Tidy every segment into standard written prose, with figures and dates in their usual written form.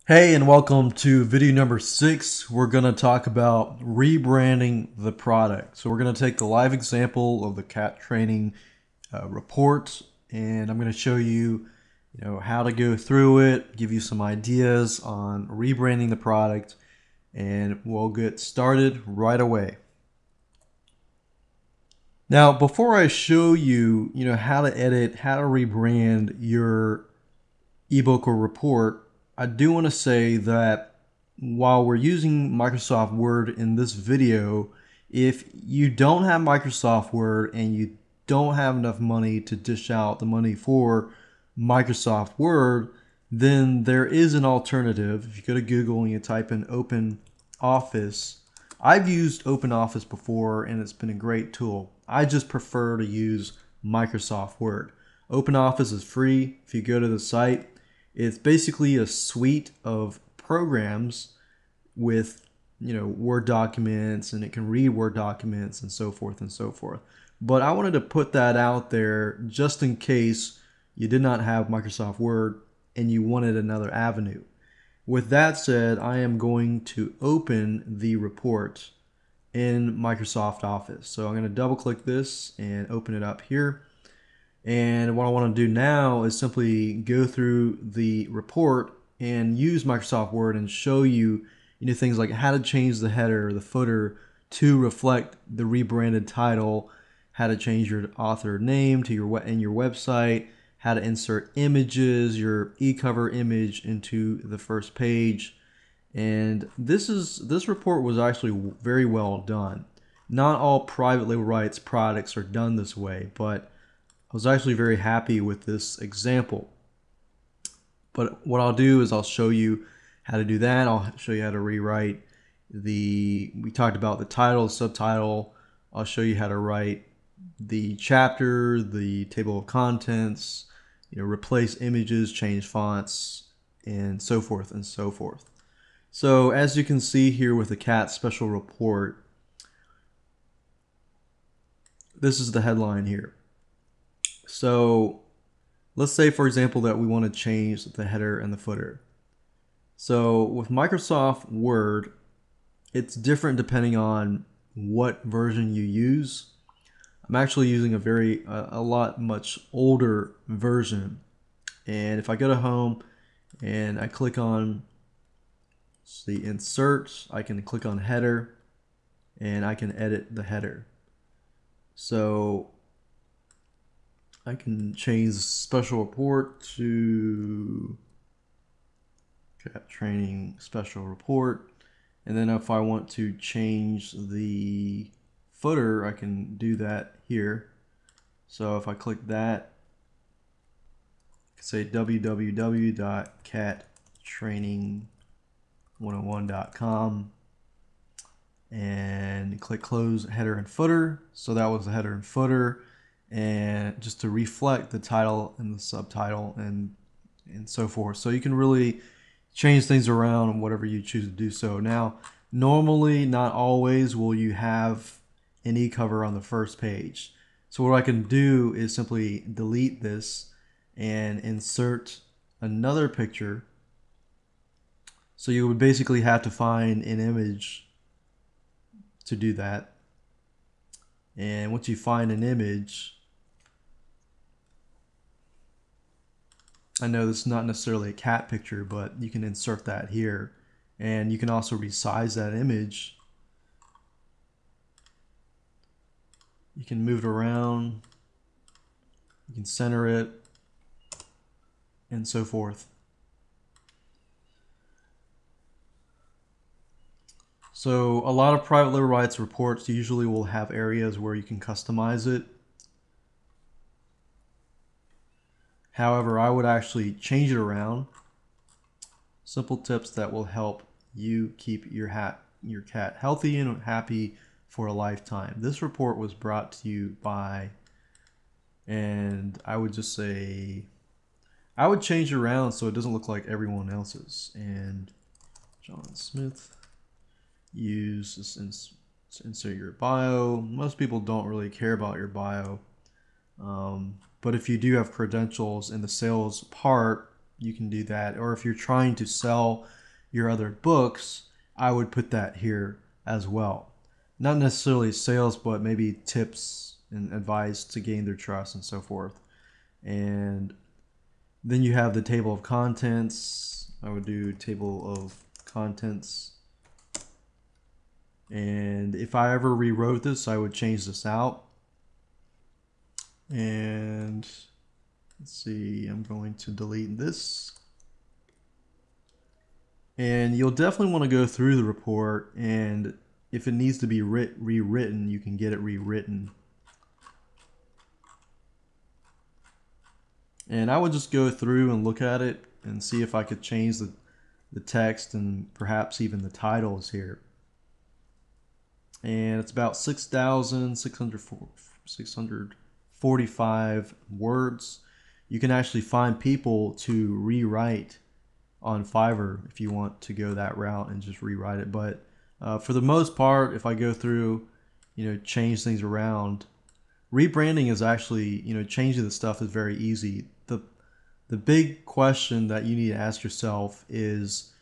Hey, and welcome to video number 6. We're going to talk about rebranding the product. So we're going to take the live example of the cat training report, and I'm going to show you, how to go through it, give you some ideas on rebranding the product, and we'll get started right away. Now, before I show you, how to edit, how to rebrand your ebook or report, I do want to say that while we're using Microsoft Word in this video, if you don't have Microsoft Word and you don't have enough money to dish out the money for Microsoft Word, then there is an alternative. If you go to Google and you type in Open Office, I've used Open Office before and it's been a great tool. I just prefer to use Microsoft Word. Open Office is free. If you go to the site, it's basically a suite of programs with Word documents, and it can read Word documents and so forth and so forth. But I wanted to put that out there just in case you did not have Microsoft Word and you wanted another avenue. With that said, I am going to open the report in Microsoft Office. So I'm going to double click this and open it up here. And what I want to do now is simply go through the report and use Microsoft Word and show you, things like how to change the header or the footer to reflect the rebranded title, how to change your author name to your website, how to insert images, your e-cover image into the first page. And this report was actually very well done. Not all private label rights products are done this way, but I was actually very happy with this example. But what I'll do is I'll show you how to do that. I'll show you how to rewrite we talked about the title, subtitle. I'll show you how to write the chapter, the table of contents, replace images, change fonts, and so forth and so forth. So as you can see here with the cat special report, this is the headline here. So let's say, for example, that we want to change the header and the footer. So with Microsoft Word, it's different depending on what version you use. I'm actually using a lot much older version. And if I go to home and I click on the insert, I can click on header and I can edit the header. So I can change the special report to cat training special report. And then if I want to change the footer, I can do that here. So if I click that, I can say www.cattraining101.com and click close header and footer. So that was the header and footer, and just to reflect the title and the subtitle and so forth. So you can really change things around whatever you choose to do so. Now, normally, not always, will you have an e-cover on the first page. So what I can do is simply delete this and insert another picture. So you would basically have to find an image to do that. And once you find an image, I know this is not necessarily a cat picture, but you can insert that here. And you can also resize that image. You can move it around. You can center it, and so forth. So a lot of private label rights reports usually will have areas where you can customize it. However, I would actually change it around. Simple tips that will help you keep your cat healthy and happy for a lifetime. This report was brought to you by, and I would just say, I would change it around so it doesn't look like everyone else's. And John Smith, use this, insert your bio. Most people don't really care about your bio. But if you do have credentials in the sales part, you can do that. Or if you're trying to sell your other books, I would put that here as well. Not necessarily sales, but maybe tips and advice to gain their trust and so forth. And then you have the table of contents. I would do table of contents. And if I ever rewrote this, I would change this out. And let's see, I'm going to delete this. And you'll definitely want to go through the report, and if it needs to be rewritten, you can get it rewritten. And I would just go through and look at it and see if I could change the text and perhaps even the titles here. And it's about 6,645 words. You can actually find people to rewrite on Fiverr if you want to go that route and just rewrite it. But for the most part, if I go through, change things around, rebranding is actually, changing the stuff is very easy. The big question that you need to ask yourself is,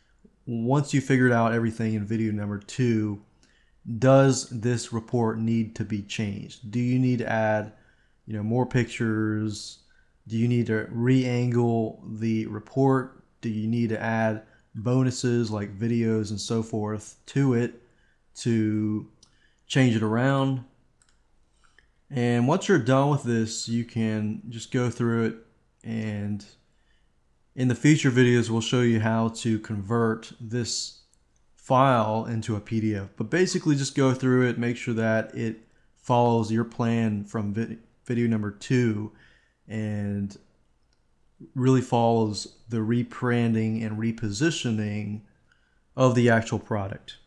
once you figured out everything in video number 2, does this report need to be changed? Do you need to add, more pictures? Do you need to re-angle the report? Do you need to add bonuses like videos and so forth to it to change it around? And once you're done with this, you can just go through it, and in the future videos we'll show you how to convert this file into a PDF. But basically just go through it, make sure that it follows your plan from video number 2 and really follows the rebranding and repositioning of the actual product.